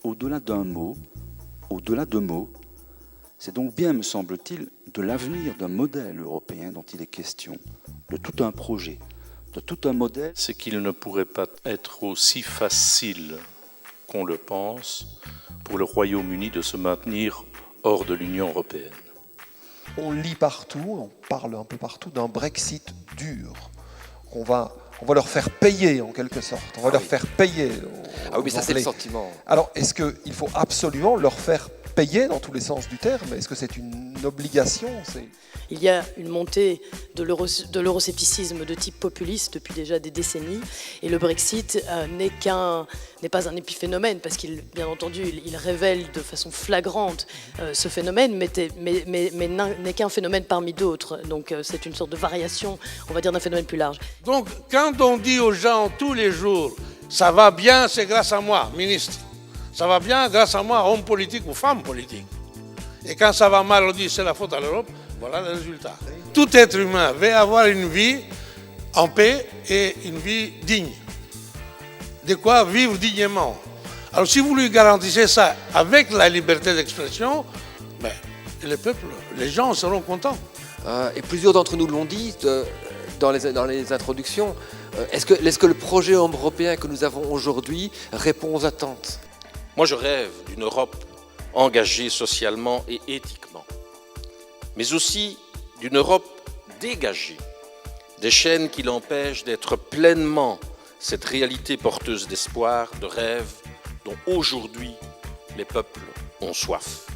au-delà d'un mot, au-delà de mots, c'est donc bien, me semble-t-il, de l'avenir d'un modèle européen dont il est question, de tout un projet, de tout un modèle. C'est qu'il ne pourrait pas être aussi facile qu'on le pense pour le Royaume-Uni de se maintenir hors de l'Union européenne. On lit partout, on parle un peu partout d'un Brexit dur. On va leur faire payer en quelque sorte. On va leur faire payer. Ah oui, mais ça c'est le sentiment. Alors, est-ce qu'il faut absolument leur faire payer dans tous les sens du terme? Est-ce que c'est une obligation? Il y a une montée de l'euroscepticisme de type populiste depuis déjà des décennies, et le Brexit n'est pas un épiphénomène, parce qu'il, bien entendu, il révèle de façon flagrante ce phénomène, mais n'est qu'un phénomène parmi d'autres. Donc c'est une sorte de variation, on va dire, d'un phénomène plus large. Donc quand on dit aux gens tous les jours « ça va bien, c'est grâce à moi, ministre », ça va bien grâce à moi, homme politique ou femme politique. Et quand ça va mal, on dit c'est la faute à l'Europe, voilà le résultat. Tout être humain veut avoir une vie en paix et une vie digne. De quoi vivre dignement. Alors si vous lui garantissez ça avec la liberté d'expression, ben, le peuple, les gens seront contents. Et plusieurs d'entre nous l'ont dit dans les introductions. Est-ce que le projet européen que nous avons aujourd'hui répond aux attentes? Moi, je rêve d'une Europe engagée socialement et éthiquement, mais aussi d'une Europe dégagée des chaînes qui l'empêchent d'être pleinement cette réalité porteuse d'espoir, de rêve, dont aujourd'hui les peuples ont soif.